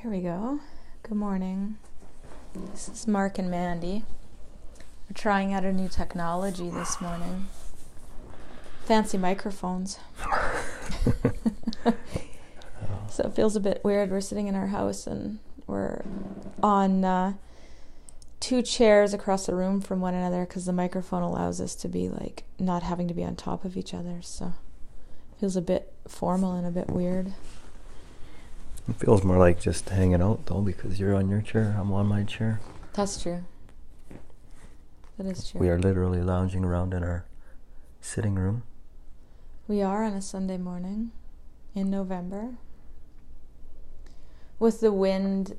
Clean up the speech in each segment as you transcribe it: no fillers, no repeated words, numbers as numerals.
There we go. Good morning. This is Mark and Mandy. We're trying out a new technology this morning. Fancy microphones. So it feels a bit weird. We're sitting in our house and we're on two chairs across the room from one another because the microphone allows us to be like not having to be on top of each other. So it feels a bit formal and a bit weird. It feels more like just hanging out, though, because you're on your chair, I'm on my chair. That's true. That is true. We are literally lounging around in our sitting room. We are on a Sunday morning in November with the wind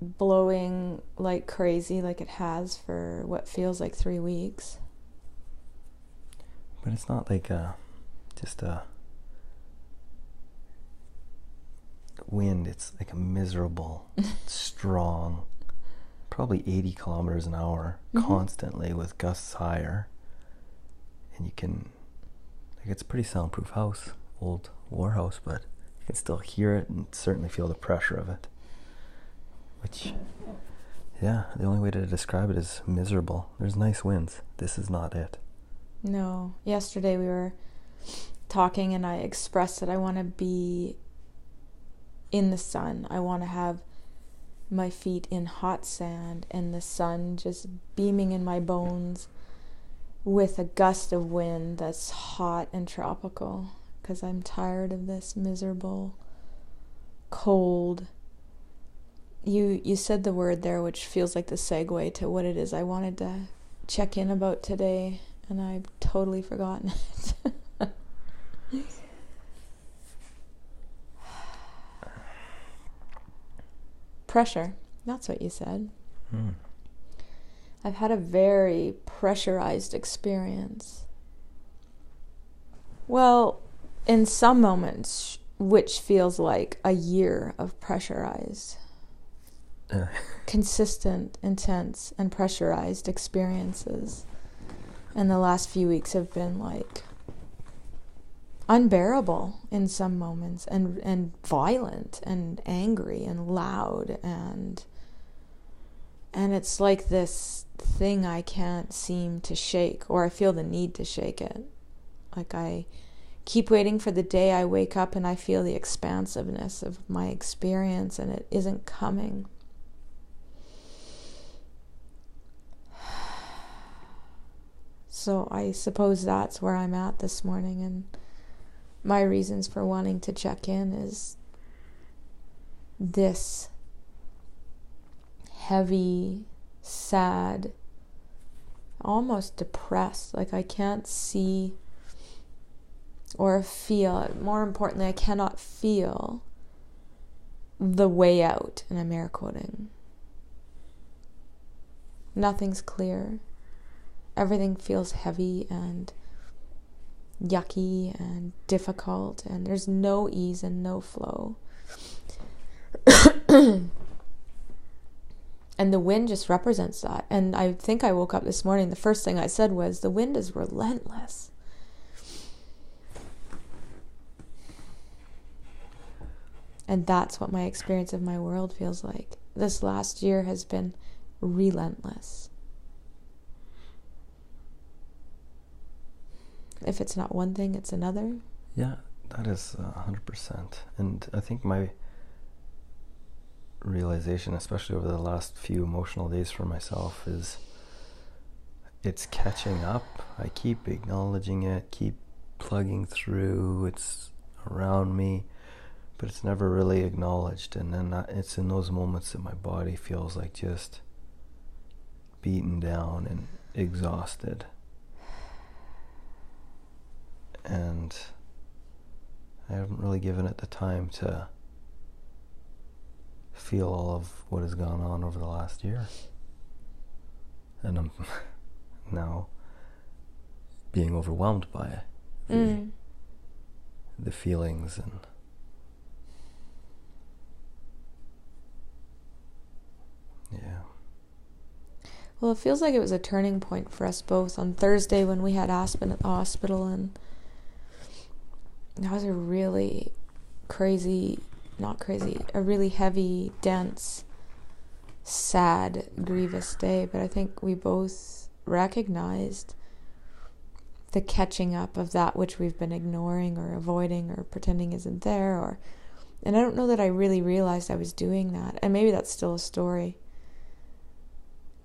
blowing like crazy, like it has for what feels like 3 weeks. But it's not like just a wind. It's like a miserable, strong, probably 80 kilometers an hour, constantly with gusts higher. And you can, like, it's a pretty soundproof house, old war house, but you can still hear it and certainly feel the pressure of it. Which, yeah, the only way to describe it is miserable. There's nice winds. This is not it. No. Yesterday we were talking and I expressed that I want to be in the sun. I want to have my feet in hot sand and the sun just beaming in my bones with a gust of wind that's hot and tropical, because I'm tired of this miserable, cold. You said the word there which feels like the segue to what it is I wanted to check in about today, and I've totally forgotten it. Pressure. That's what you said. I've had a very pressurized experience. Well, in some moments, which feels like a year of pressurized. Consistent, intense, and pressurized experiences. And the last few weeks have been like unbearable in some moments, and violent and angry and loud, and it's like this thing I can't seem to shake, or I feel the need to shake it. Like I keep waiting for the day I wake up and I feel the expansiveness of my experience, and it isn't coming. So I suppose that's where I'm at this morning, and my reasons for wanting to check in is this heavy, sad, almost depressed, like I can't see or feel, more importantly, I cannot feel the way out, and I'm air quoting. Nothing's clear. Everything feels heavy and yucky and difficult, and there's no ease and no flow. And the wind just represents that. And I think I woke up this morning, the first thing I said was, the wind is relentless. And that's what my experience of my world feels like. This last year has been relentless. If it's not one thing, it's another. Yeah, that is 100%. And I think my realization, especially over the last few emotional days for myself, is it's catching up. I keep acknowledging it, keep plugging through, it's around me, but it's never really acknowledged. And then it's in those moments that my body feels like just beaten down and exhausted. And I haven't really given it the time to feel all of what has gone on over the last year. And I'm now being overwhelmed by the feelings and yeah. Well, it feels like it was a turning point for us both on Thursday when we had Aspen at the hospital, and that was a really crazy not crazy, a really heavy, dense, sad, grievous day. But I think we both recognized the catching up of that which we've been ignoring or avoiding or pretending isn't there. And I don't know that I really realized I was doing that. And maybe that's still a story.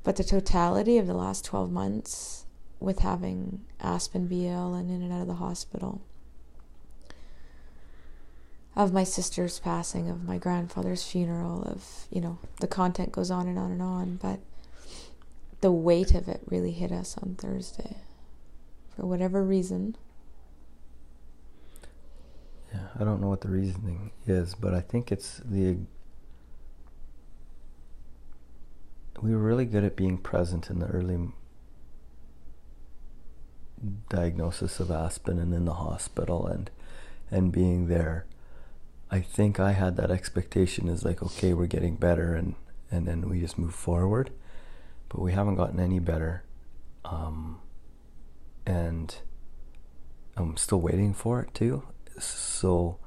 But the totality of the last 12 months with having Aspen be ill and in and out of the hospital, of my sister's passing, of my grandfather's funeral, of, the content goes on and on and on, but the weight of it really hit us on Thursday. For whatever reason. Yeah, I don't know what the reasoning is, but I think it's we were really good at being present in the early diagnosis of Aspen and in the hospital and being there. I think I had that expectation as like, okay, we're getting better, and then we just move forward, but we haven't gotten any better, and I'm still waiting for it too. So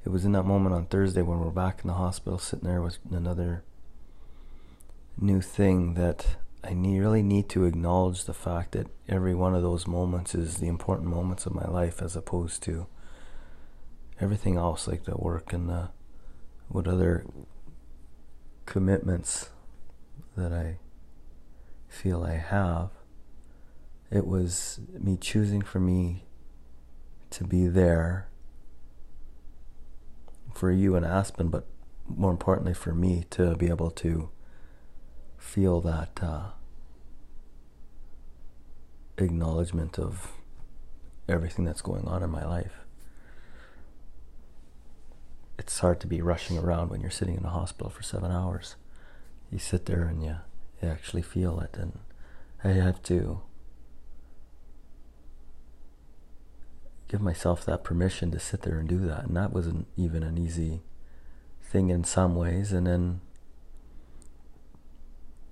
it was in that moment on Thursday when we're back in the hospital sitting there with another new thing that I really need to acknowledge the fact that every one of those moments is the important moments of my life, as opposed to everything else, like the work and what other commitments that I feel I have. It was me choosing for me to be there for you and Aspen, but more importantly for me to be able to feel that acknowledgement of everything that's going on in my life. It's hard to be rushing around when you're sitting in a hospital for 7 hours. You sit there and you actually feel it, and I have to give myself that permission to sit there and do that, and that wasn't even an easy thing in some ways. And then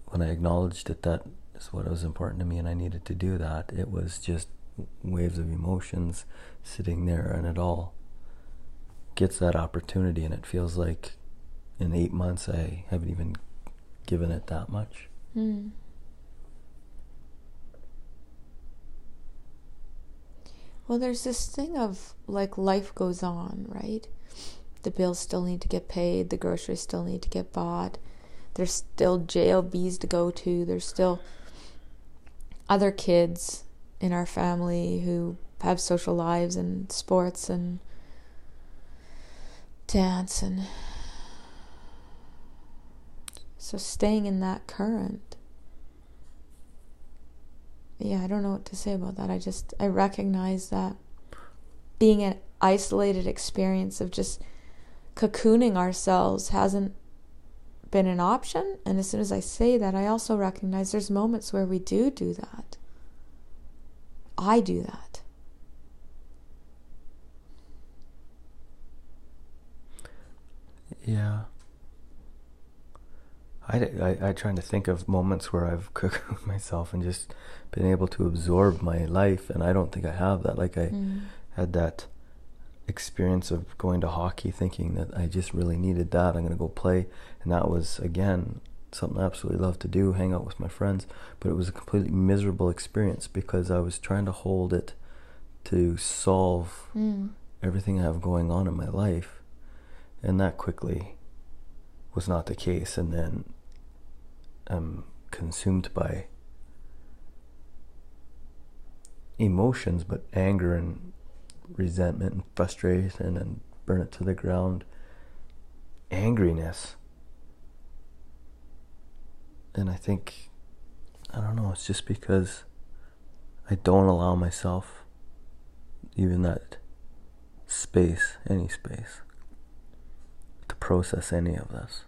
when I acknowledged that is what was important to me and I needed to do that, it was just waves of emotions sitting there, and it all gets that opportunity, and it feels like in 8 months I haven't even given it that much. Well, there's this thing of like life goes on, right? The bills still need to get paid, the groceries still need to get bought, there's still JLBs to go to, there's still other kids in our family who have social lives and sports and dance, and so staying in that current. Yeah, I don't know what to say about that. I recognize that being an isolated experience of just cocooning ourselves hasn't been an option. And as soon as I say that, I also recognize there's moments where we do that. I do that. Yeah. I trying to think of moments where I've cocooned myself and just been able to absorb my life, and I don't think I have that. Like I had that experience of going to hockey thinking that I just really needed that. I'm going to go play, and that was, again, something I absolutely love to do, hang out with my friends, but it was a completely miserable experience because I was trying to hold it to solve everything I have going on in my life, and that quickly was not the case. And then I'm consumed by emotions, but anger and resentment and frustration, and burn it to the ground, angriness. And I think, I don't know, it's just because I don't allow myself even that space, any space, to process any of this.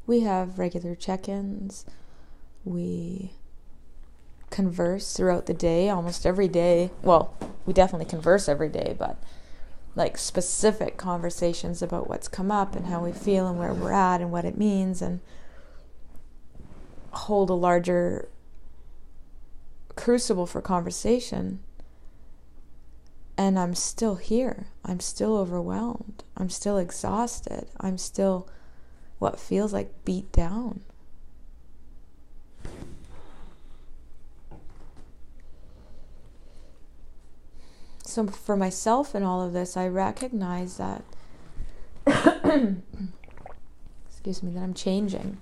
We have regular check-ins. We converse throughout the day, almost every day. Well, we definitely converse every day, but like specific conversations about what's come up and how we feel and where we're at and what it means, and hold a larger crucible for conversation. And I'm still here. I'm still overwhelmed. I'm still exhausted. I'm still what feels like beat down. So for myself in all of this, I recognize that excuse me, that I'm changing.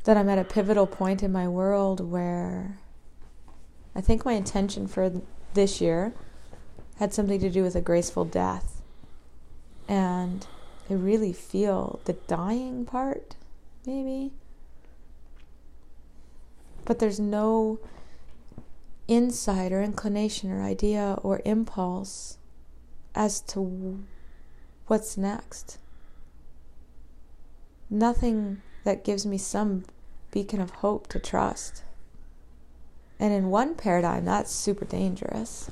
That I'm at a pivotal point in my world where I think my intention for this year had something to do with a graceful death. And I really feel the dying part, maybe. But there's no insight or inclination or idea or impulse as to what's next. Nothing that gives me some beacon of hope to trust. And in one paradigm, that's super dangerous.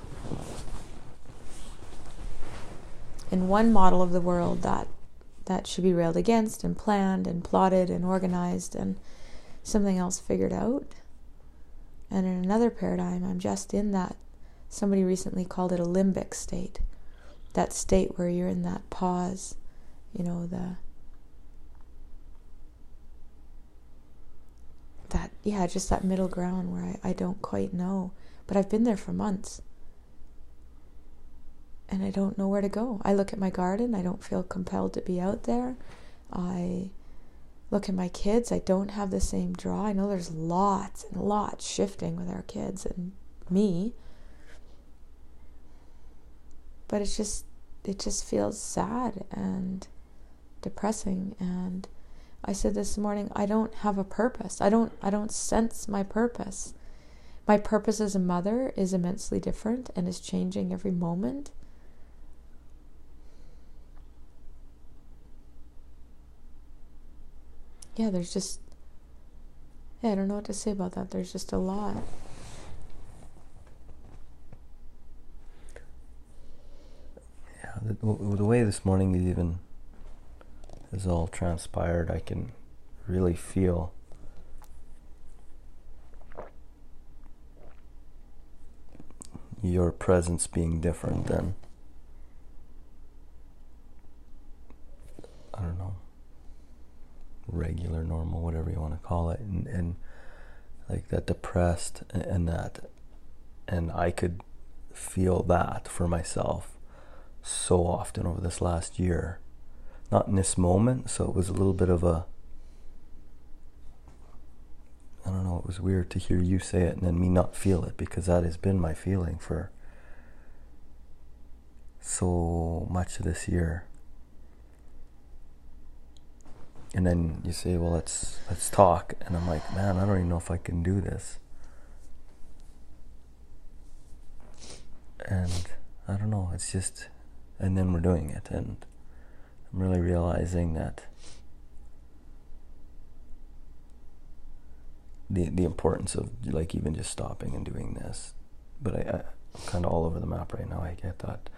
In one model of the world, that should be railed against and planned and plotted and organized and something else figured out. And in another paradigm, I'm just in that. Somebody recently called it a limbic state. That state where you're in that pause, just that middle ground where I don't quite know. But I've been there for months. And I don't know where to go. I look at my garden, I don't feel compelled to be out there. I look at my kids, I don't have the same draw. I know there's lots and lots shifting with our kids and me. But it just feels sad and depressing. And I said this morning, I don't have a purpose. I don't sense my purpose. My purpose as a mother is immensely different and is changing every moment. Yeah, I don't know what to say about that. There's just a lot. Yeah, the way this morning even is all transpired, I can really feel your presence being different than, I don't know, regular, normal, whatever you want to call it, and like that depressed and I could feel that for myself so often over this last year. Not in this moment, so it was a little bit of a, I don't know, it was weird to hear you say it and then me not feel it, because that has been my feeling for so much of this year. And then you say, well, let's talk. And I'm like, man, I don't even know if I can do this. And I don't know, it's just, and then we're doing it. And I'm really realizing that the importance of like even just stopping and doing this. But I'm kind of all over the map right now. I get that.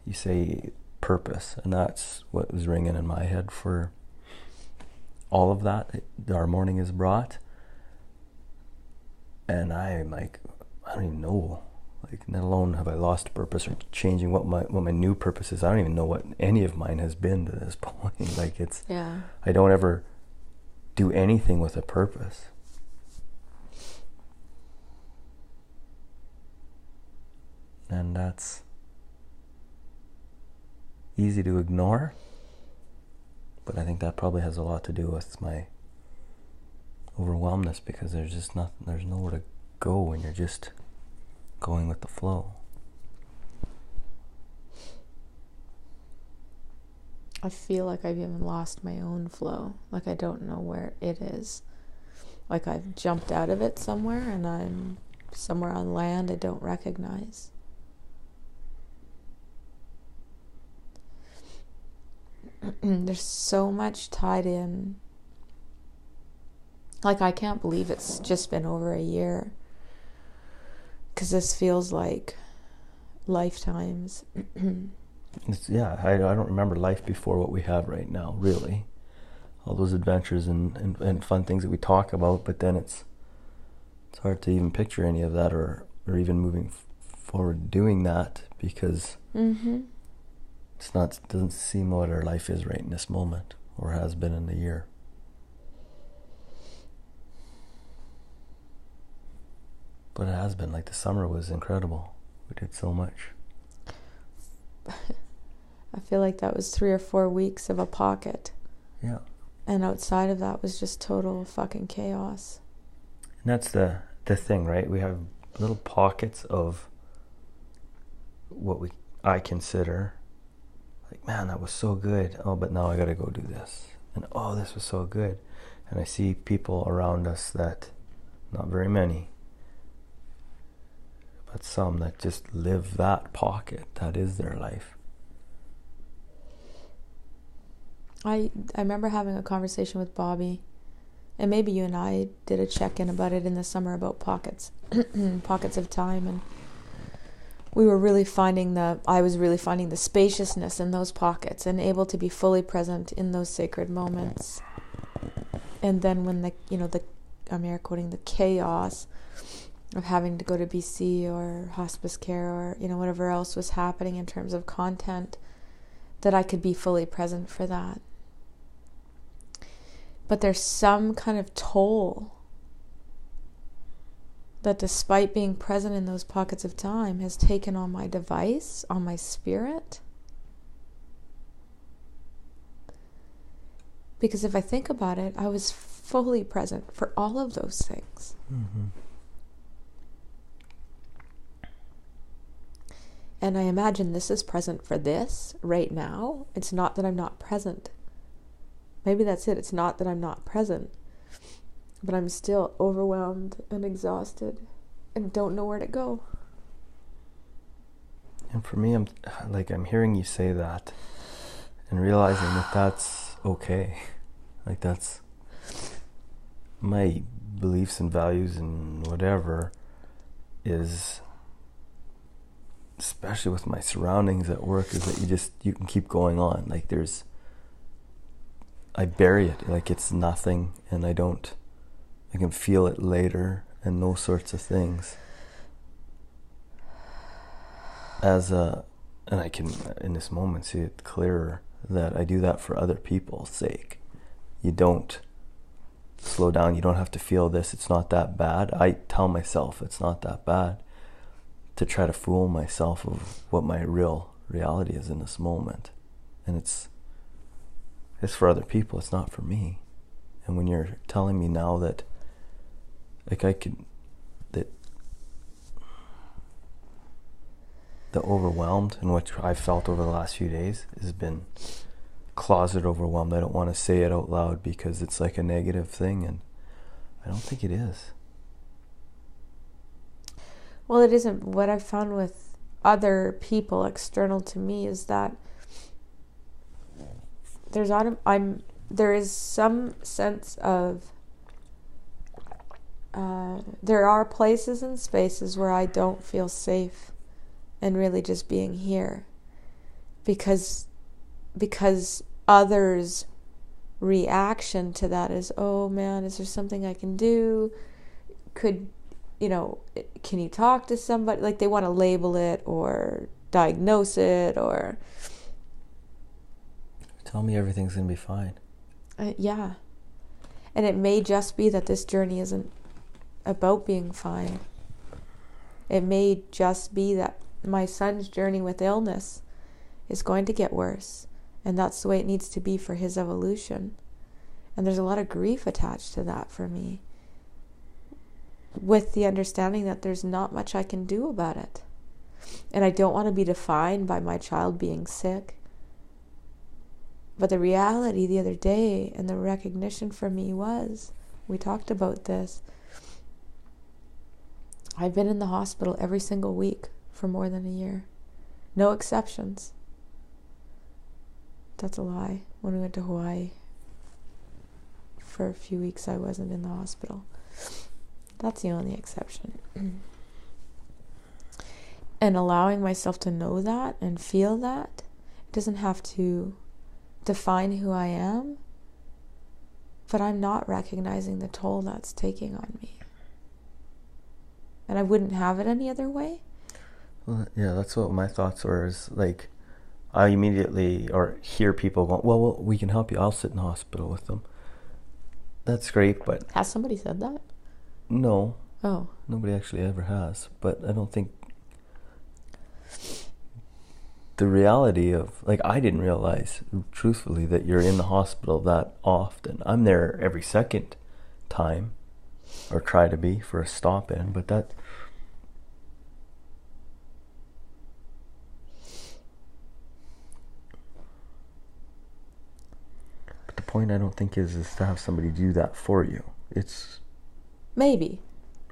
You say purpose, and that's what was ringing in my head for all of that our morning is brought. And I'm like, I don't even know, like, let alone have I lost purpose or changing what my new purpose is. I don't even know what any of mine has been to this point. Like, it's, yeah. I don't ever do anything with a purpose. And that's easy to ignore. But I think that probably has a lot to do with my overwhelmness, because there's just nothing, there's nowhere to go when you're just going with the flow. I feel like I've even lost my own flow. Like I don't know where it is. Like I've jumped out of it somewhere and I'm somewhere on land I don't recognize. There's so much tied in. Like, I can't believe it's just been over a year, because this feels like lifetimes. I don't remember life before what we have right now, really. All those adventures and fun things that we talk about, but then it's hard to even picture any of that or even moving forward to doing that because doesn't seem what our life is right in this moment, or has been in the year. But it has been. Like, the summer was incredible. We did so much. I feel like that was 3 or 4 weeks of a pocket. Yeah. And outside of that was just total fucking chaos. And that's the thing, right? We have little pockets of what I consider, like, man, that was so good. Oh, but now I gotta go do this. And oh, this was so good. And I see people around us that, not very many, but some that just live that pocket. That is their life. I remember having a conversation with Bobby, and maybe you and I did a check-in about it in the summer about pockets, pockets of time, and I was really finding the spaciousness in those pockets and able to be fully present in those sacred moments. And then when I'm air quoting, the chaos of having to go to BC or hospice care or, whatever else was happening in terms of content, that I could be fully present for that. But there's some kind of toll that, despite being present in those pockets of time, has taken on my device, on my spirit. Because if I think about it, I was fully present for all of those things. Mm-hmm. And I imagine this is present for this right now. It's not that I'm not present. Maybe that's it. It's not that I'm not present. But I'm still overwhelmed and exhausted and don't know where to go. And for me, I'm hearing you say that and realizing that that's okay. Like, that's my beliefs and values and whatever is, especially with my surroundings at work, is that you can keep going on. Like, I bury it like it's nothing, and I can feel it later and those sorts of things. And I can, in this moment, see it clearer that I do that for other people's sake. You don't slow down. You don't have to feel this. It's not that bad. I tell myself it's not that bad, to try to fool myself of what my real reality is in this moment. And it's for other people, it's not for me. And when you're telling me now that, like, that the overwhelmed, and what I've felt over the last few days has been closet overwhelmed. I don't want to say it out loud because it's like a negative thing, and I don't think it is. Well, it isn't. What I've found with other people external to me is that there is some sense of there are places and spaces where I don't feel safe and really just being here because others' reaction to that is, oh man, is there something I can do? Can you talk to somebody? Like, they want to label it or diagnose it or tell me everything's going to be fine. Yeah. And it may just be that this journey isn't about being fine. It may just be that my son's journey with illness is going to get worse. And that's the way it needs to be for his evolution. And there's a lot of grief attached to that for me, with the understanding that there's not much I can do about it. And I don't want to be defined by my child being sick. But the reality the other day, and the recognition for me was, we talked about this, I've been in the hospital every single week for more than a year. No exceptions. That's a lie. When we went to Hawaii, for a few weeks I wasn't in the hospital. That's the only exception. And allowing myself to know that and feel that, it doesn't have to define who I am, but I'm not recognizing the toll that's taking on me. And I wouldn't have it any other way. Well, yeah, that's what my thoughts were. Is like I immediately or hear people going, well, we can help you. I'll sit in the hospital with them. That's great, but Has somebody said that? no, Oh. nobody actually ever has. But I don't think the reality of, like, I didn't realize, truthfully, that you're in the hospital that often. I'm there every second time, or try to be, for a stop in, but that... But the point, I don't think, is to have somebody do that for you. It's... Maybe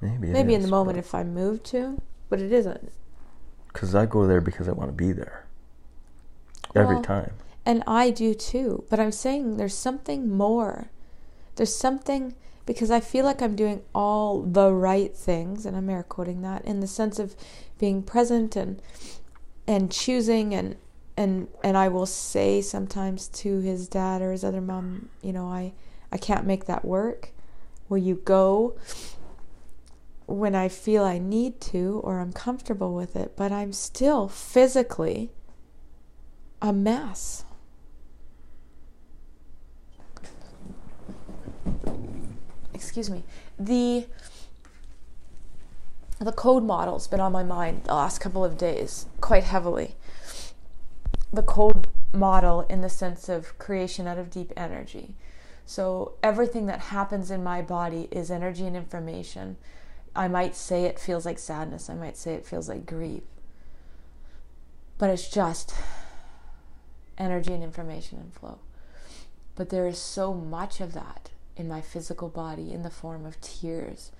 Maybe in the moment if I move to, but it isn't. Because I go there because I want to be there. Every time. And I do too. But I'm saying there's something more. There's something, because I feel like I'm doing all the right things, and I'm air quoting that, in the sense of being present and choosing, and I will say sometimes to his dad or his other mom, I can't make that work. Will you go when I feel I need to or I'm comfortable with it? But I'm still physically a mess. Excuse me. The code model's been on my mind the last couple of days quite heavily. The code model in the sense of creation out of deep energy. So everything that happens in my body is energy and information. I might say it feels like sadness. I might say it feels like grief. But it's just energy and information and flow. But there is so much of that in my physical body in the form of tears.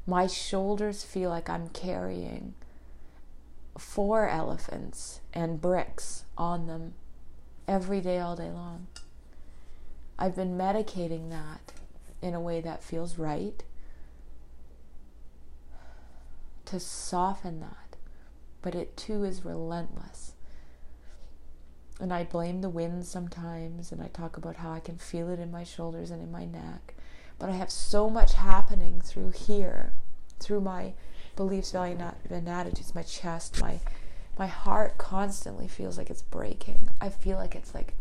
My shoulders feel like I'm carrying 4 elephants and bricks on them every day, all day long. I've been medicating that in a way that feels right to soften that, but it too is relentless. And I blame the wind sometimes, and I talk about how I can feel it in my shoulders and in my neck. But I have so much happening through here, through my beliefs, values, and attitudes, my chest, my heart constantly feels like it's breaking. I feel like it's like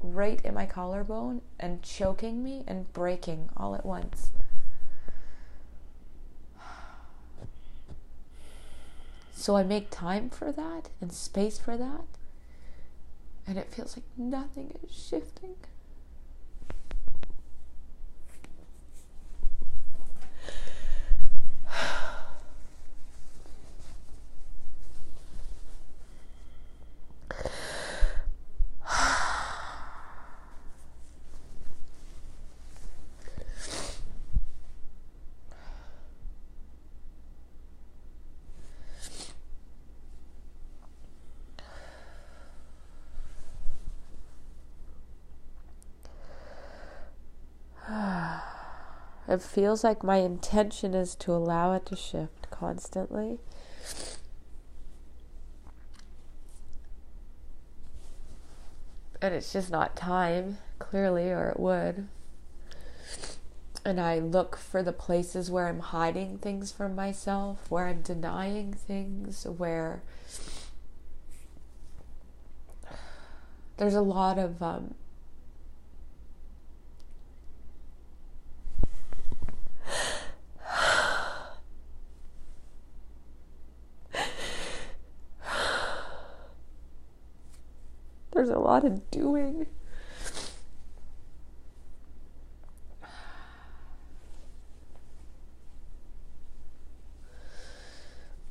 right in my collarbone and choking me and breaking all at once. So I make time for that and space for that. And it feels like nothing is shifting. It feels like my intention is to allow it to shift constantly. And it's just not time, clearly, or it would. And I look for the places where I'm hiding things from myself, where I'm denying things, where there's a lot of there's a lot of doing.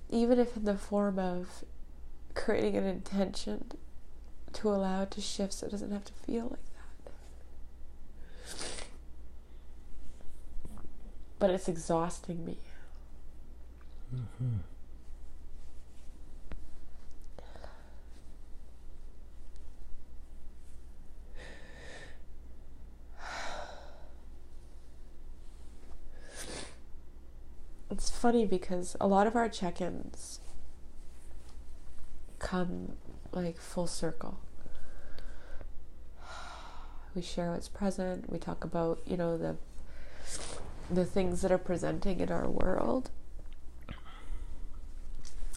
Even if in the form of creating an intention to allow it to shift so it doesn't have to feel like that. But it's exhausting me. Mm-hmm. It's funny because a lot of our check-ins come like full circle. We share what's present. We talk about, the things that are presenting in our world.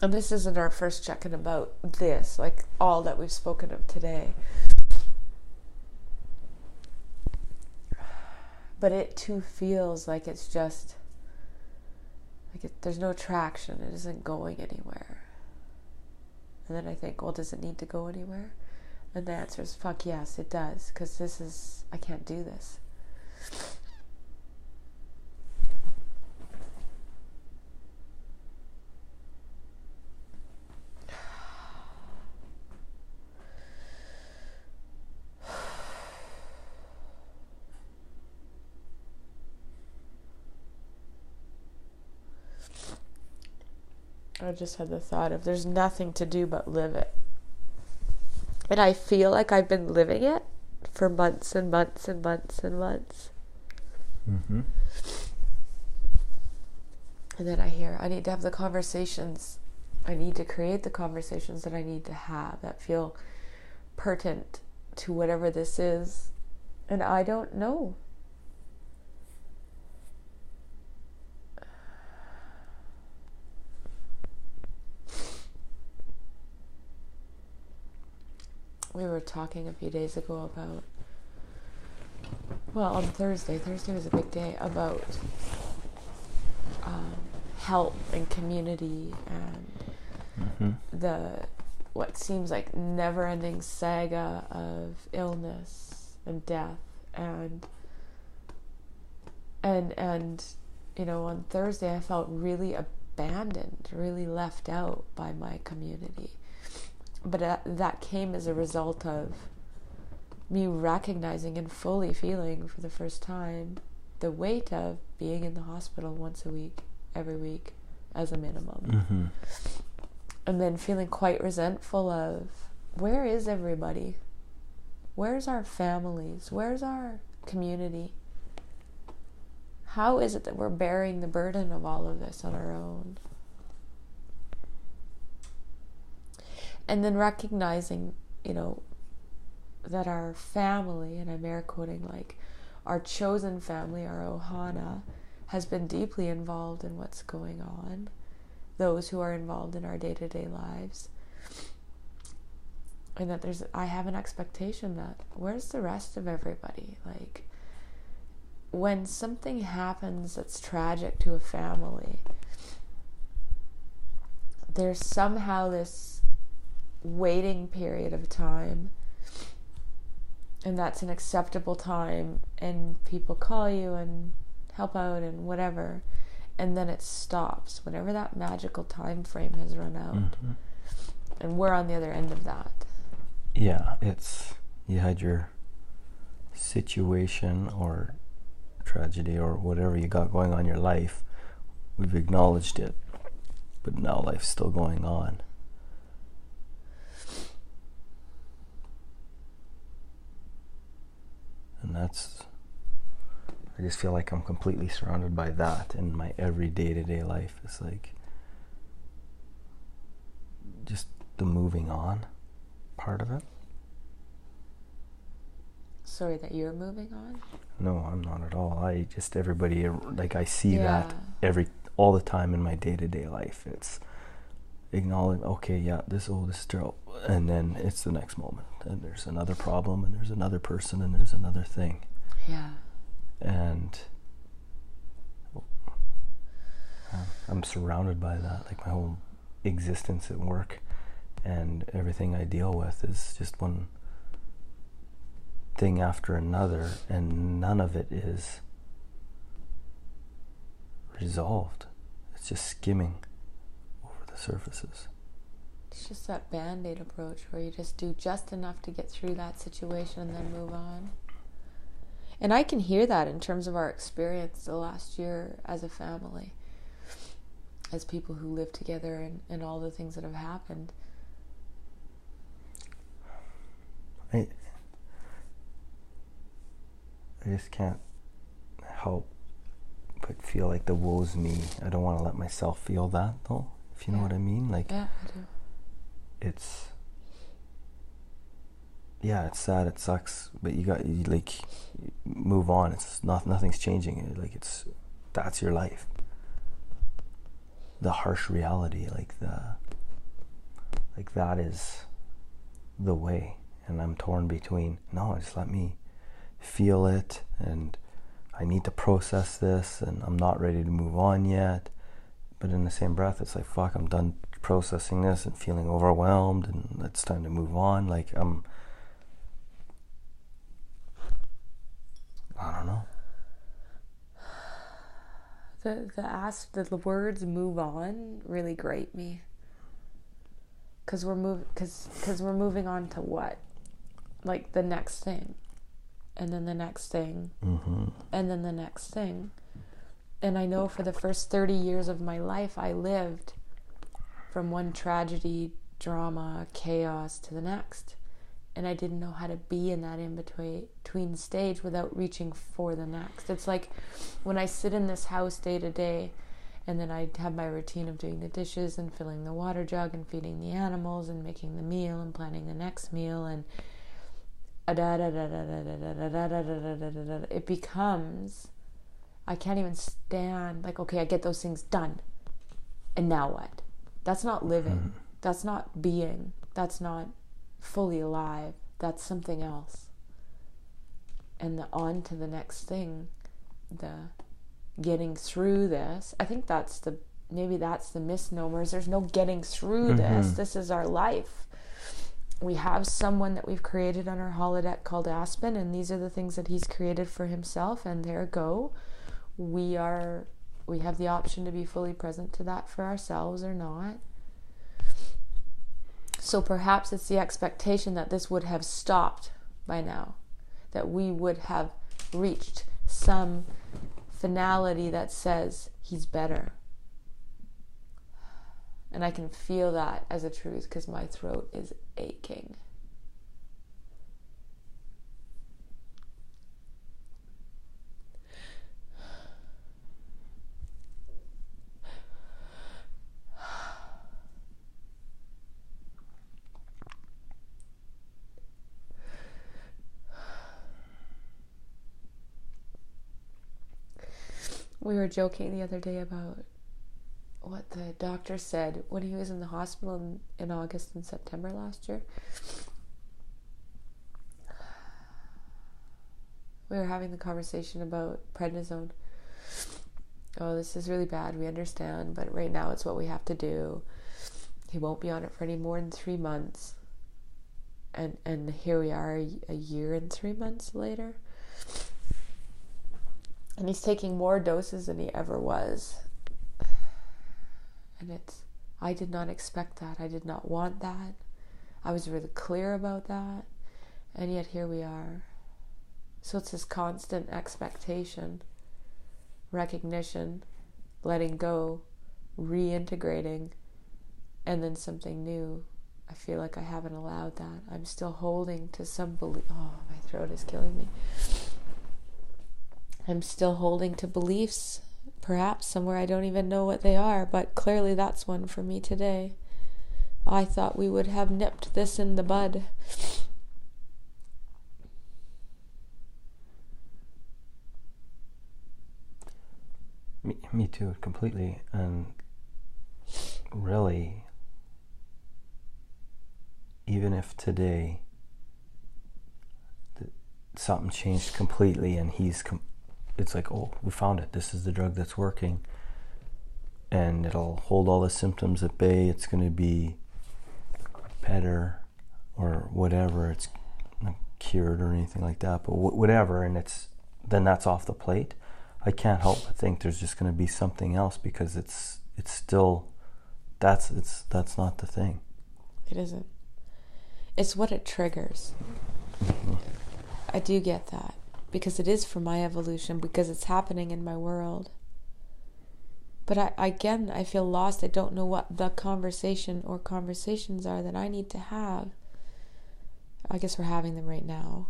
and this isn't our first check-in about this, like all that we've spoken of today, but it too feels like it's just like there's no traction. It isn't going anywhere. And then I think, well, does it need to go anywhere? And the answer is, fuck yes, it does, because I can't do this. I just had the thought of there's nothing to do but live it. And I feel like I've been living it for months and months and months and months. Mm-hmm. And then I hear I need to have the conversations. I need to create the conversations that I need to have that feel pertinent to whatever this is. And I don't know. We were talking a few days ago about, well, on Thursday was a big day, about help and community and what seems like never-ending saga of illness and death and you know, on Thursday I felt really abandoned, really left out by my community. But that came as a result of me recognizing and fully feeling for the first time the weight of being in the hospital once a week, every week, as a minimum. Mm-hmm. And then feeling quite resentful of, where is everybody? Where's our families? Where's our community? How is it that we're bearing the burden of all of this on our own? And then recognizing, you know, that our family, and I'm air quoting, like our chosen family, our Ohana, has been deeply involved in what's going on. Those who are involved in our day-to-day lives. And that I have an expectation that, where's the rest of everybody? Like, when something happens that's tragic to a family, there's somehow this waiting period of time, and that's an acceptable time, and people call you and help out and whatever, and then it stops whenever that magical time frame has run out. Mm-hmm. And we're on the other end of that. Yeah, you had your situation or tragedy or whatever you got going on in your life, we've acknowledged it, but now life's still going on. And I just feel like I'm completely surrounded by that in my every day-to-day life. It's like just the moving on part of it. Sorry that you're moving on? No, I'm not at all. Everybody, like I see that all the time in my day-to-day life. It's acknowledge, okay, yeah, this is terrible, and then it's the next moment, and there's another problem, and there's another person, and there's another thing. Yeah. And I'm surrounded by that. Like my whole existence at work and everything I deal with is just one thing after another, and none of it is resolved. It's just skimming over the surfaces. It's just that Band-Aid approach where you just do just enough to get through that situation and then move on. And I can hear that in terms of our experience the last year as a family, as people who live together, and all the things that have happened. I just can't help but feel like the woe's me. I don't want to let myself feel that, though, if you know what I mean. Like, yeah, I do. It's sad, it sucks, but you move on. It's nothing's changing. Like, that's your life. The harsh reality, like like that is the way. And I'm torn between, no, just let me feel it, and I need to process this, and I'm not ready to move on yet. But in the same breath, it's like, fuck, I'm done processing this and feeling overwhelmed, and it's time to move on. Like, I don't know. The words "move on" really grate me, because we're moving on to what, like the next thing, and then the next thing, and then the next thing. And I know for the first 30 years of my life, I lived from one tragedy, drama, chaos to the next. And I didn't know how to be in that in-between stage without reaching for the next. It's like when I sit in this house day to day, and then I have my routine of doing the dishes and filling the water jug and feeding the animals and making the meal and planning the next meal, and it becomes, I can't even stand, like, okay, I get those things done, and now what? That's not living. That's not being. That's not fully alive. That's something else. And the on to the next thing, the getting through this, I think maybe that's the misnomers. There's no getting through this. This is our life. We have someone that we've created on our holodeck called Aspen, and these are the things that he's created for himself, and there go. We have the option to be fully present to that for ourselves or not. So perhaps it's the expectation that this would have stopped by now, that we would have reached some finality that says he's better. And I can feel that as a truth because my throat is aching. We were joking the other day about what the doctor said when he was in the hospital in August and September last year. We were having the conversation about prednisone. Oh, this is really bad, we understand, but right now it's what we have to do. He won't be on it for any more than 3 months. And here we are a year and 3 months later. And he's taking more doses than he ever was. And I did not expect that. I did not want that. I was really clear about that. And yet here we are. So it's this constant expectation, recognition, letting go, reintegrating, and then something new. I feel like I haven't allowed that. I'm still holding to some belief. Oh, my throat is killing me. I'm still holding to beliefs, perhaps somewhere I don't even know what they are, but clearly that's one for me today. I thought we would have nipped this in the bud. Me too, completely. And really, even if today something changed completely and it's like, oh, we found it, this is the drug that's working, and it'll hold all the symptoms at bay, it's going to be better or whatever, it's not cured or anything like that, but whatever, and then that's off the plate. I can't help but think there's just going to be something else, because it's still, that's not the thing. It isn't. It's what it triggers. I do get that, because it is for my evolution, because it's happening in my world. But I feel lost. I don't know what the conversation or conversations are that I need to have. I guess we're having them right now.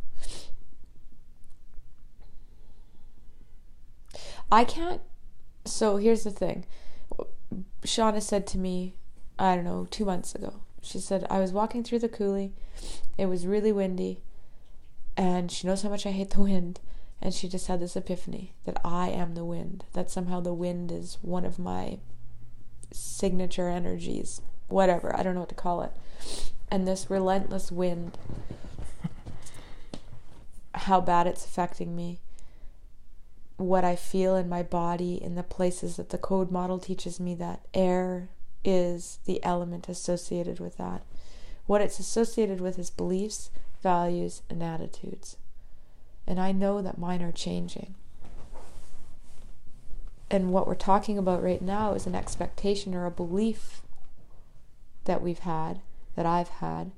So here's the thing. Shauna said to me, I don't know, 2 months ago. She said, I was walking through the coulee. It was really windy. And she knows how much I hate the wind. And she just had this epiphany that I am the wind. That somehow the wind is one of my signature energies. Whatever. I don't know what to call it. And this relentless wind, how bad it's affecting me, what I feel in my body, in the places that the code model teaches me that air is the element associated with that. What it's associated with is beliefs, values, and attitudes. And I know that mine are changing. And what we're talking about right now is an expectation or a belief that we've had, that I've had,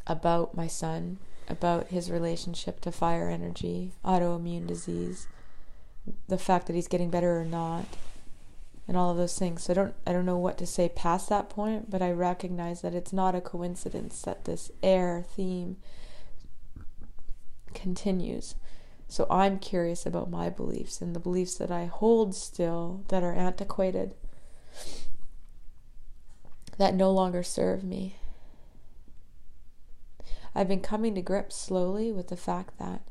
about my son, about his relationship to fire energy, autoimmune disease, the fact that he's getting better or not, and all of those things. So I don't know what to say past that point, but I recognize that it's not a coincidence that this air theme continues. So I'm curious about my beliefs and the beliefs that I hold still that are antiquated, that no longer serve me. I've been coming to grips slowly with the fact that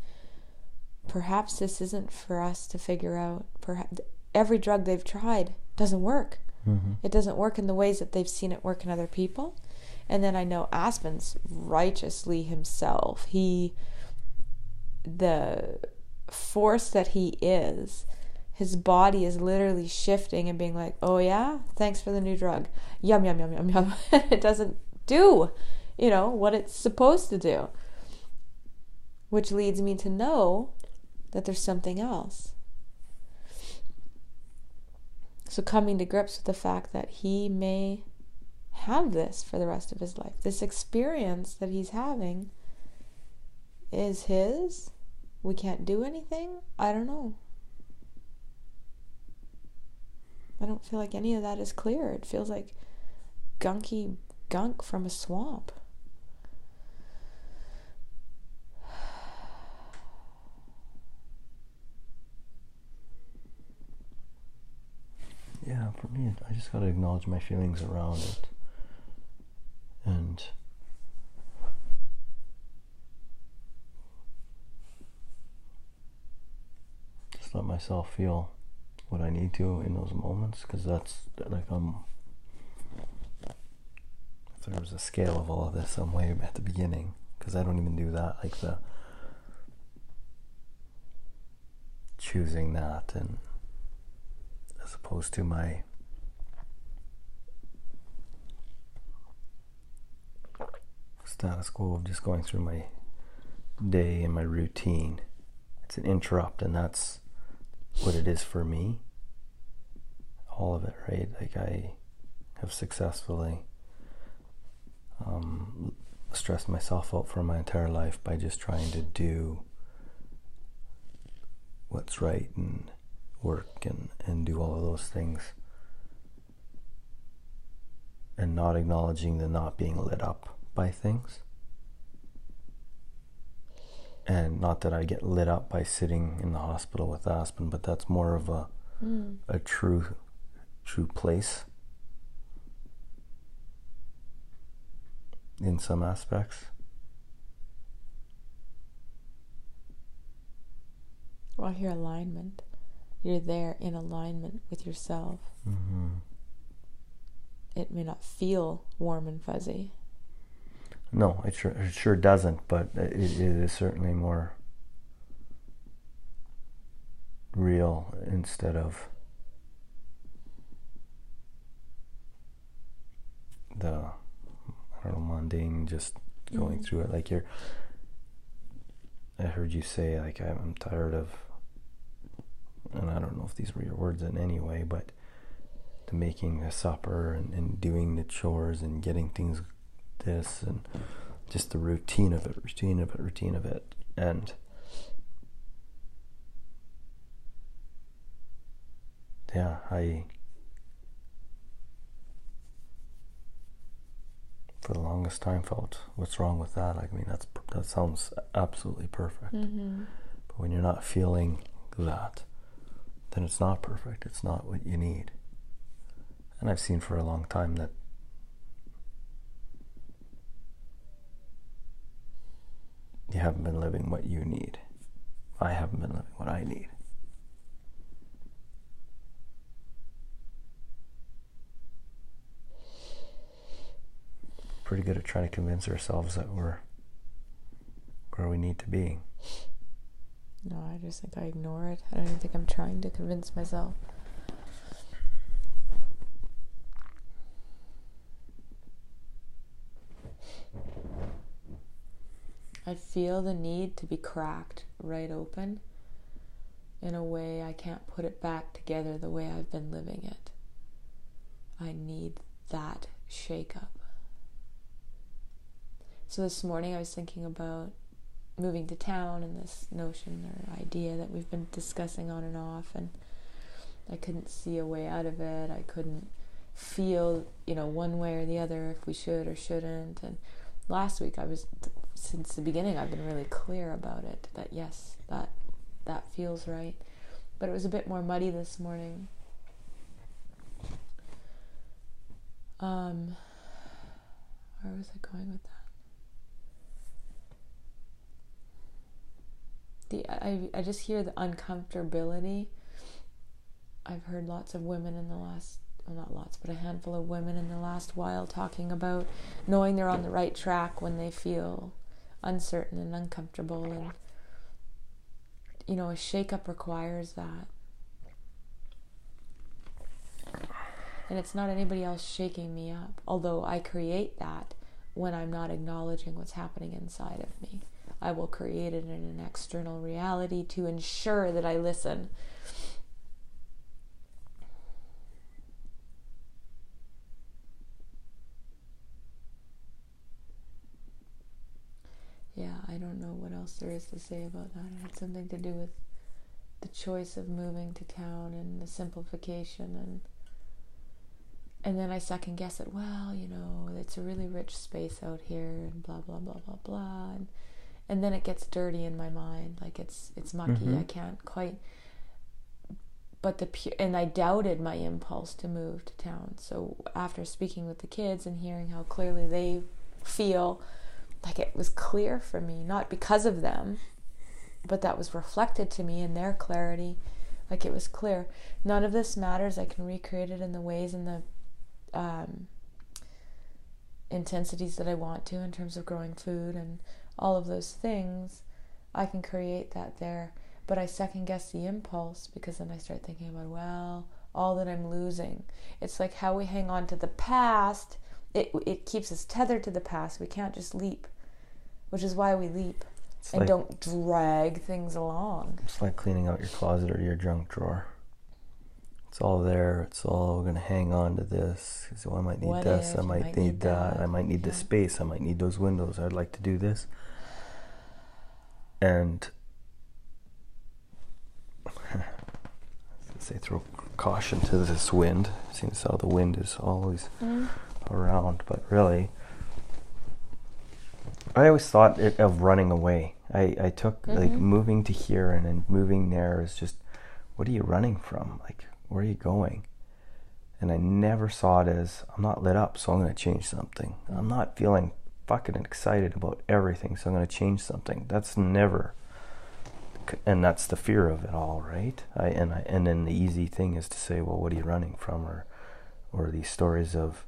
perhaps this isn't for us to figure out. Perhaps every drug they've tried doesn't work. Mm-hmm. It doesn't work in the ways that they've seen it work in other people. And then I know Aspen's righteously himself. The force that he is, his body is literally shifting and being like, oh yeah, thanks for the new drug. Yum, yum, yum, yum, yum. It doesn't do, what it's supposed to do. Which leads me to know that there's something else. So coming to grips with the fact that he may have this for the rest of his life. This experience that he's having is his. We can't do anything. I don't know. I don't feel like any of that is clear. It feels like gunky gunk from a swamp. Yeah, for me, I just got to acknowledge my feelings around it. And just let myself feel what I need to in those moments, because that's like if there was a scale of all of this, I'm way at the beginning, because I don't even do that, like the choosing that, and as opposed to my status quo of just going through my day and my routine. It's an interrupt, and that's what it is for me. All of it, right? Like I have successfully stressed myself out for my entire life by just trying to do what's right and work and do all of those things, and not acknowledging the not being lit up by things. And not that I get lit up by sitting in the hospital with Aspen, but that's more of a true place in some aspects. Well, I hear alignment. You're there in alignment with yourself. Mm-hmm. It may not feel warm and fuzzy. No, it sure doesn't, but it is certainly more real instead of the, mundane, just going through it. Like I heard you say, like, I'm tired of, and I don't know if these were your words in any way, but the making a supper and doing the chores and getting things this, and just the routine of it. And yeah, I for the longest time felt, what's wrong with that? Like, I mean, that sounds absolutely perfect. Mm-hmm. But when you're not feeling that, then it's not perfect. It's not what you need. And I've seen for a long time that you haven't been living what you need. I haven't been living what I need. pretty good at trying to convince ourselves that we're where we need to be. No, I just think I ignore it. I don't even think I'm trying to convince myself. I feel the need to be cracked right open in a way I can't put it back together the way I've been living it. I need that shake-up. So this morning I was thinking about moving to town and this notion or idea that we've been discussing on and off, and I couldn't see a way out of it. I couldn't feel, one way or the other if we should or shouldn't. And last week since the beginning I've been really clear about it, that yes, that feels right. But it was a bit more muddy this morning. Where was I going with that? I just hear the uncomfortability. I've heard lots of women in the last, well, not lots, but a handful of women in the last while talking about knowing they're on the right track when they feel uncertain and uncomfortable, and a shake-up requires that. And it's not anybody else shaking me up, although I create that when I'm not acknowledging what's happening inside of me. I will create it in an external reality to ensure that I listen. Yeah, I don't know what else there is to say about that. It had something to do with the choice of moving to town and the simplification, and then I second guess it. Well, it's a really rich space out here, and blah blah blah blah blah, and then it gets dirty in my mind, like it's mucky. Mm-hmm. I can't quite. But and I doubted my impulse to move to town. So after speaking with the kids and hearing how clearly they feel, like it was clear for me, not because of them, but that was reflected to me in their clarity. Like it was clear. None of this matters. I can recreate it in the ways and the intensities that I want to in terms of growing food and all of those things. I can create that there. But I second guess the impulse, because then I start thinking about, well, all that I'm losing. It's like how we hang on to the past. It keeps us tethered to the past. We can't just leap, which is why we leap and don't drag things along. It's like cleaning out your closet or your junk drawer. It's all there. It's all going to hang on to this. So I might need this. I might need that. I might need the space. I might need those windows. I'd like to do this. And say throw caution to this wind. Seems how the wind is always around, but really I always thought of running away. I took like moving to here and then moving there is just, what are you running from? Like, where are you going? And I never saw it as, I'm not lit up, so I'm going to change something. I'm not feeling fucking excited about everything, so I'm going to change something. That's never. And that's the fear of it all, right? And then the easy thing is to say, well, what are you running from? Or these stories of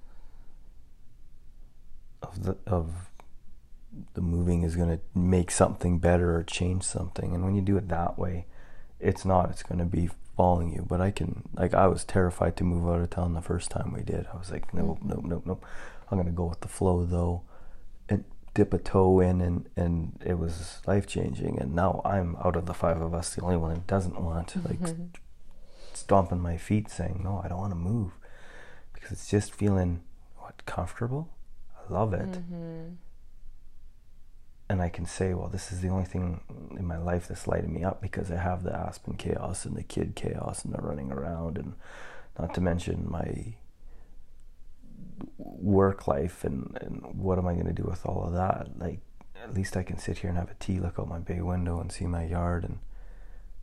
the moving is going to make something better or change something. And when you do it that way, it's going to be following you. But I was terrified to move out of town the first time we did. I was like, nope. I'm going to go with the flow though, and dip a toe in, and it was life-changing. And now I'm, out of the five of us, the only one who doesn't want, like, stomping my feet saying, no, I don't want to move, because it's just feeling, comfortable. I love it. And I can say, well, this is the only thing in my life that's lighting me up, because I have the Aspen chaos and the kid chaos and the running around, and not to mention my work life and what am I going to do with all of that? Like, at least I can sit here and have a tea, look out my bay window and see my yard, and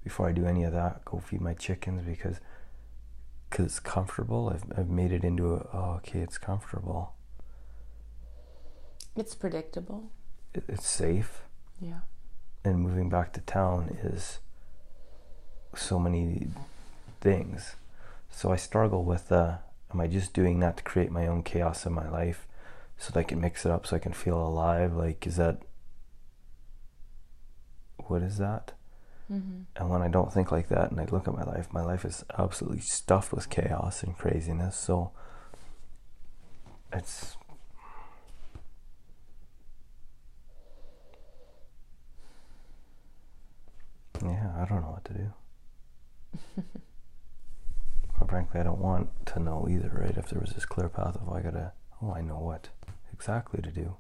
before I do any of that, go feed my chickens, because it's comfortable. I've made it into it's comfortable. It's predictable. It's safe. Yeah. And moving back to town is so many things. So I struggle with am I just doing that to create my own chaos in my life so that I can mix it up so I can feel alive. Like, is that, what is that? Mm-hmm. And when I don't think like that and I look at my life is absolutely stuffed with chaos and craziness. So it's, yeah, I don't know what to do. Or frankly, I don't want to know either, right? If there was this clear path of I know what exactly to do.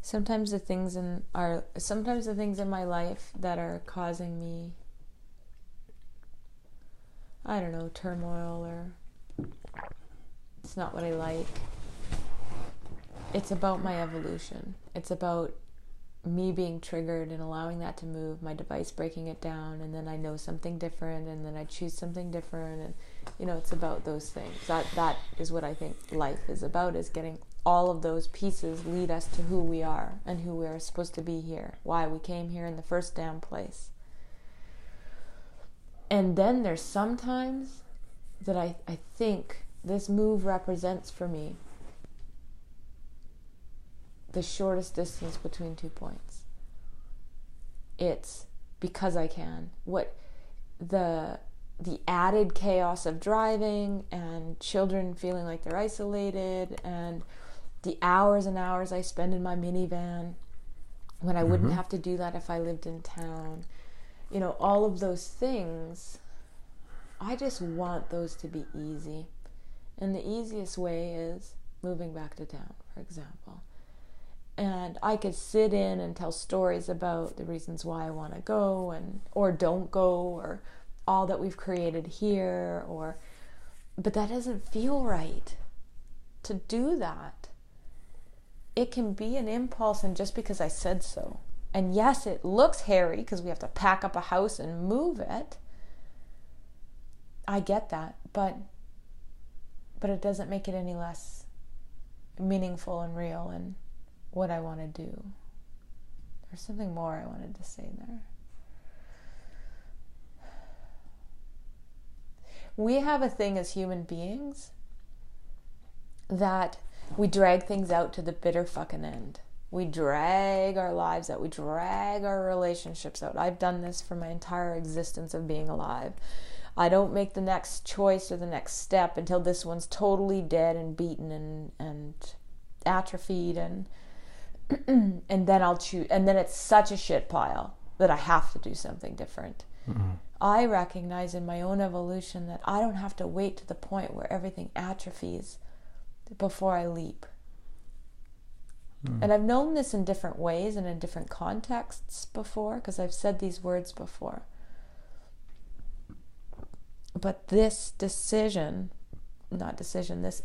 Sometimes the things in my life that are causing me, I don't know, turmoil, or it's not what I like. It's about my evolution. It's about me being triggered and allowing that to move, my device breaking it down, and then I know something different, and then I choose something different, and it's about those things. That is what I think life is about, is getting all of those pieces lead us to who we are and who we are supposed to be here, why we came here in the first damn place. And then there's sometimes that I think this move represents for me the shortest distance between 2 points. It's because I can. What the added chaos of driving and children feeling like they're isolated, and the hours and hours I spend in my minivan when I wouldn't have to do that if I lived in town. All of those things, I just want those to be easy. And the easiest way is moving back to town, for example. And I could sit in and tell stories about the reasons why I want to go or don't go, or all that we've created here, but that doesn't feel right to do that. It can be an impulse, and just because I said so. And yes, it looks hairy because we have to pack up a house and move it. I get that, but it doesn't make it any less meaningful and real and what I want to do. There's something more I wanted to say there. We have a thing as human beings that we drag things out to the bitter fucking end. We drag our lives out. We drag our relationships out. I've done this for my entire existence of being alive. I don't make the next choice or the next step until this one's totally dead and beaten and atrophied, and then I'll choose. And then it's such a shit pile that I have to do something different. Mm-hmm. I recognize in my own evolution that I don't have to wait to the point where everything atrophies before I leap. And I've known this in different ways and in different contexts before, because I've said these words before. But this this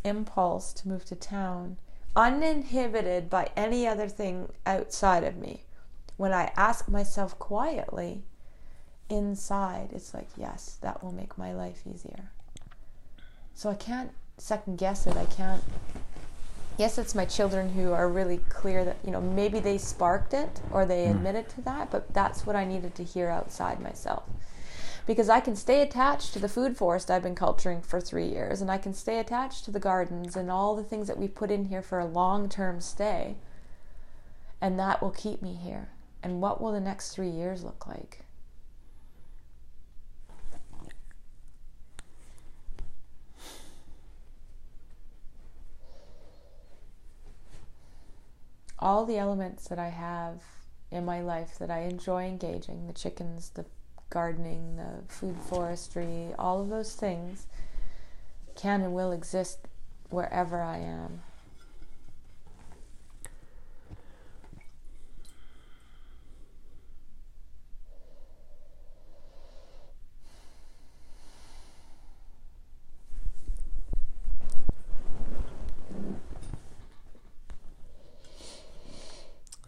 impulse to move to town, uninhibited by any other thing outside of me, when I ask myself quietly inside, it's like, yes, that will make my life easier. So I can't second guess it. I can't. Yes, it's my children who are really clear that, maybe they sparked it or they admitted to that, but that's what I needed to hear outside myself. Because I can stay attached to the food forest I've been culturing for 3 years, and I can stay attached to the gardens and all the things that we put in here for a long-term stay, and that will keep me here. And what will the next 3 years look like? All the elements that I have in my life that I enjoy engaging, the chickens, the gardening, the food forestry, all of those things can and will exist wherever I am.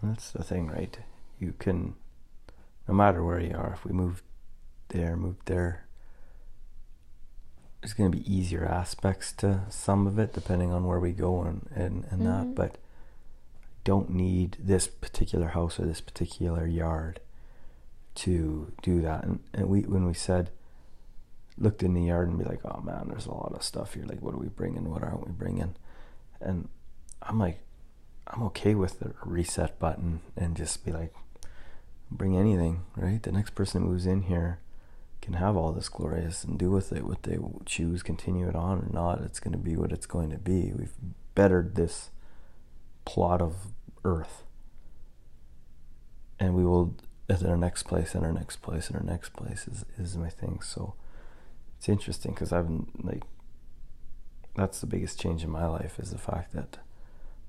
That's the thing, right? You can, no matter where you are, if we move there, there's going to be easier aspects to some of it, depending on where we go and that, but don't need this particular house or this particular yard to do that. And when we said looked in the yard and be like, oh man, there's a lot of stuff here. Like, what are we bringing? What aren't we bringing? And I'm like, I'm okay with the reset button and just be like, bring anything, right? The next person that moves in here can have all this glorious and do with it what they choose, continue it on or not. It's going to be what it's going to be. We've bettered this plot of earth, and we will at our next place and our next place and our next place is my thing. So it's interesting because I've like, that's the biggest change in my life, is the fact that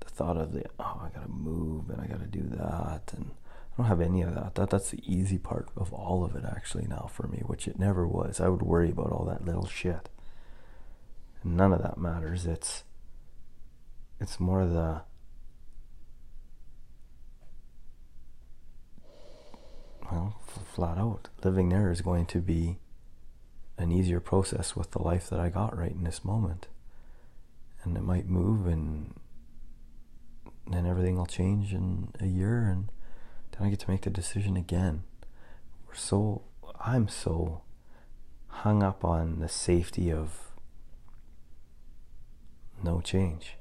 the thought of I gotta move and I gotta do that, and I don't have any of that. That's the easy part of all of it actually now for me, which it never was. I would worry about all that little shit. And none of that matters. It's more the flat out, living there is going to be an easier process with the life that I got right in this moment. And it might move, and then everything will change in a year, and then I get to make the decision again. I'm so hung up on the safety of no change.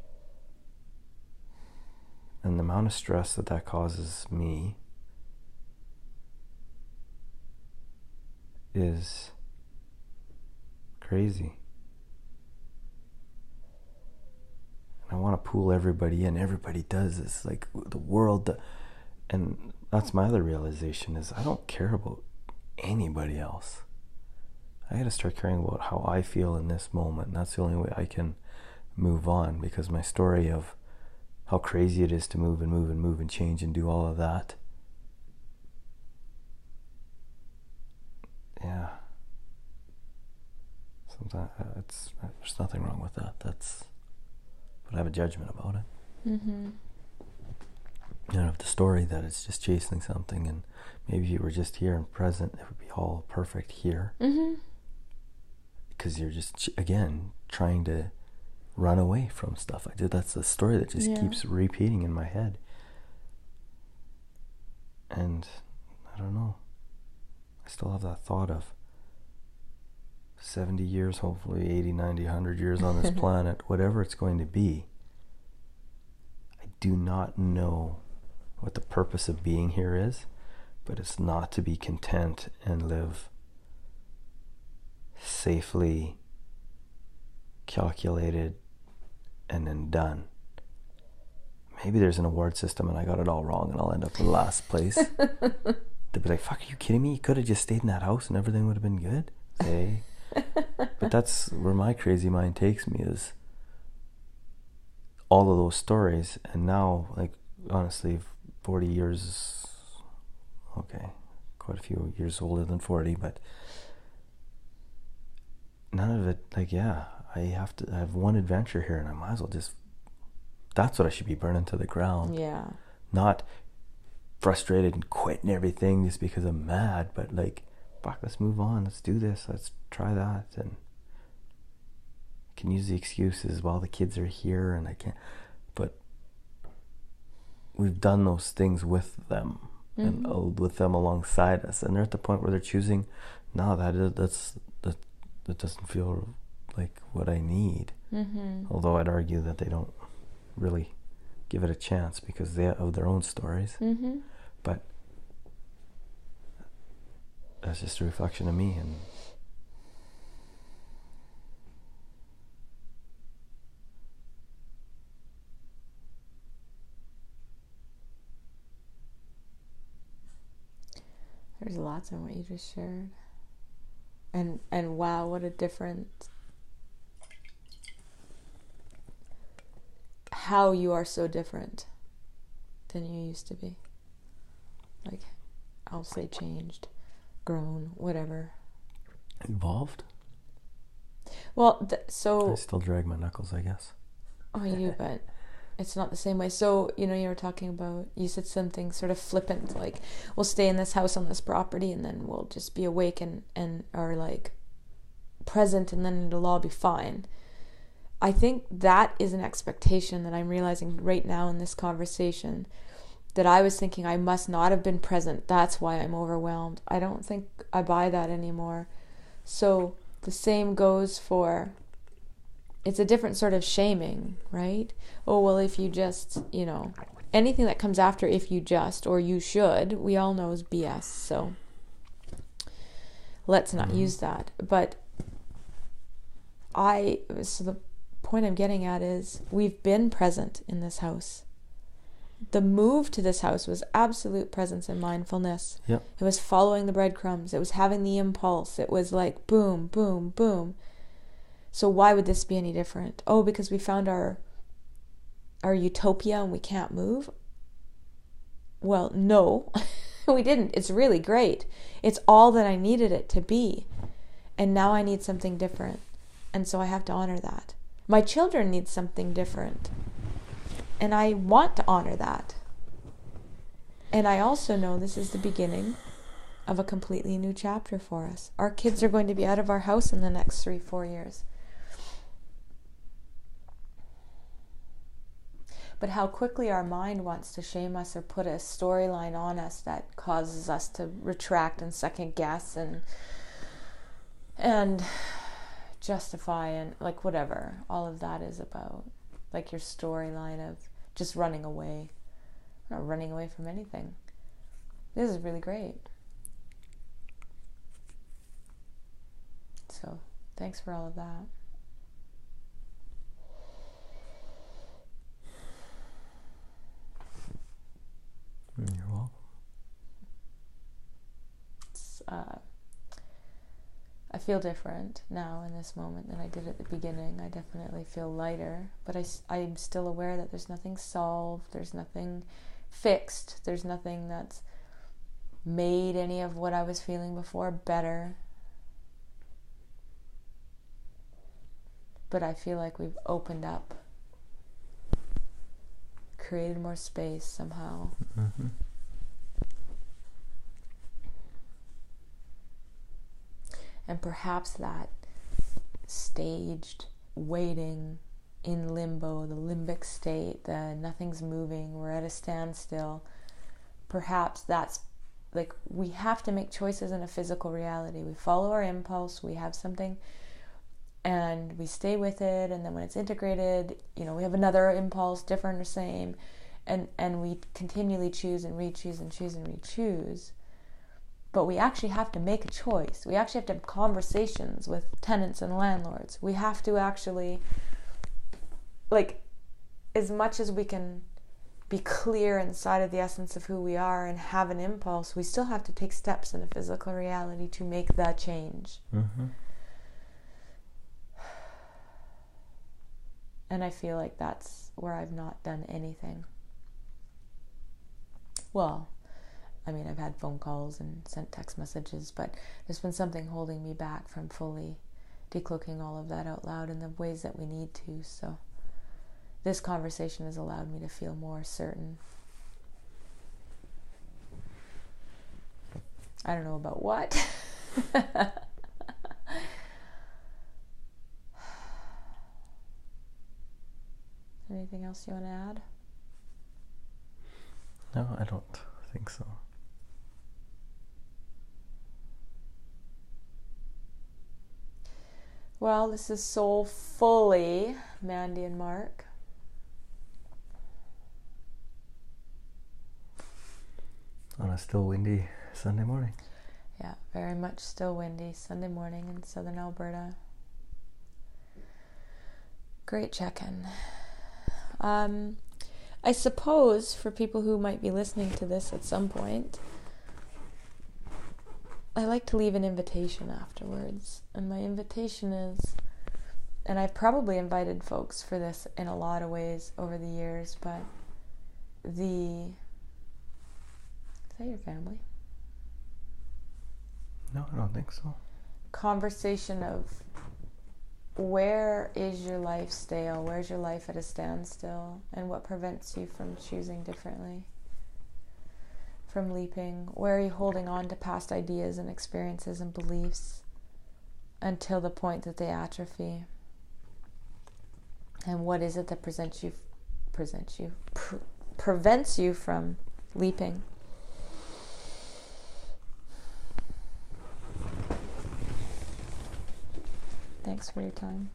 And the amount of stress that causes me is crazy. And I want to pull everybody in. Everybody does this, like the world. And that's my other realization, is I don't care about anybody else. I got to start caring about how I feel in this moment. And that's the only way I can move on, because my story of how crazy it is to move and move and move and change and do all of that, yeah, sometimes there's nothing wrong with that. But I have a judgment about it. Mm-hmm. You know, the story that it's just chasing something, and maybe if you were just here and present, it would be all perfect here. Mm-hmm. Because you're just, again, trying to run away from stuff. That's the story that just keeps repeating in my head. And I don't know. I still have that thought of 70 years, hopefully 80, 90, 100 years on this planet, whatever it's going to be. I do not know what the purpose of being here is, but it's not to be content and live safely, calculated, and then done. Maybe there's an award system and I got it all wrong and I'll end up in last place. They'd be like, fuck, are you kidding me? You could have just stayed in that house and everything would have been good. Hey. But that's where my crazy mind takes me, is all of those stories. And now, like, honestly, 40 years, okay, quite a few years older than 40, but none of it, like, I have one adventure here and I might as well just, that's what I should be burning to the ground. Yeah. Not frustrated and quitting everything just because I'm mad, but like, fuck, let's move on, let's do this, let's try that. And I can use the excuses, while the kids are here and I can't, but we've done those things with them. Mm-hmm. And with them alongside us, and they're at the point where they're choosing, no, that doesn't feel like what I need. Mm-hmm. Although I'd argue that they don't really give it a chance because they have their own stories. Mm-hmm. But that's just a reflection of me. And there's lots in what you just shared. And wow, what a different, how you are so different than you used to be. Like, I'll say changed, grown, whatever. Evolved? Well, so... I still drag my knuckles, I guess. Oh, you do, but it's not the same way. So, you were talking about, you said something sort of flippant, like, we'll stay in this house on this property and then we'll just be awake and are like present, and then it'll all be fine. I think that is an expectation that I'm realizing right now in this conversation, that I was thinking I must not have been present. That's why I'm overwhelmed. I don't think I buy that anymore. So The same goes for, it's a different sort of shaming, right? Oh, well, if you just, anything that comes after if you just or you should, we all know is BS. So let's not use that. But so the point I'm getting at is we've been present in this house. The move to this house was absolute presence and mindfulness. Yep. It was following the breadcrumbs. It was having the impulse. It was like boom, boom, boom. So why would this be any different? Oh, because we found our utopia and we can't move? Well, no, we didn't. It's really great. It's all that I needed it to be. And now I need something different. And so I have to honor that. My children need something different. And I want to honor that. And I also know this is the beginning of a completely new chapter for us. Our kids are going to be out of our house in the next 3-4 years. But how quickly our mind wants to shame us or put a storyline on us that causes us to retract and second guess and justify and like whatever all of that is about. Like your storyline of just running away. I'm not running away from anything. This is really great. So, thanks for all of that. You're welcome. I feel different now in this moment than I did at the beginning. I definitely feel lighter, but I'm still aware that there's nothing solved, there's nothing fixed, there's nothing that's made any of what I was feeling before better. But I feel like we've opened up, created more space somehow. Mm-hmm. And perhaps that staged waiting in limbo, the limbic state, the nothing's moving, we're at a standstill, perhaps that's like we have to make choices in a physical reality. We follow our impulse, we have something and we stay with it, and then when it's integrated, we have another impulse, different or same, and we continually choose and re-choose and choose and re-choose. But we actually have to make a choice. We actually have to have conversations with tenants and landlords. We have to actually, like, as much as we can be clear inside of the essence of who we are and have an impulse, we still have to take steps in a physical reality to make that change. Mm-hmm. And I feel like that's where I've not done anything. Well, I mean, I've had phone calls and sent text messages, but there's been something holding me back from fully decloaking all of that out loud in the ways that we need to. So this conversation has allowed me to feel more certain. I don't know about what. Anything else you want to add? No, I don't think so. Well, this is SOULfully, Mandy and Mark. On a still windy Sunday morning. Yeah, very much still windy Sunday morning in southern Alberta. Great check-in. I suppose for people who might be listening to this at some point, I like to leave an invitation afterwards. And my invitation is, and I've probably invited folks for this in a lot of ways over the years, but is that your family? No, I don't think so. Conversation of where is your life stale? Where's your life at a standstill? And what prevents you from choosing differently? From leaping? Where are you holding on to past ideas and experiences and beliefs until the point that they atrophy? And what is it that prevents you from leaping? Thanks for your time.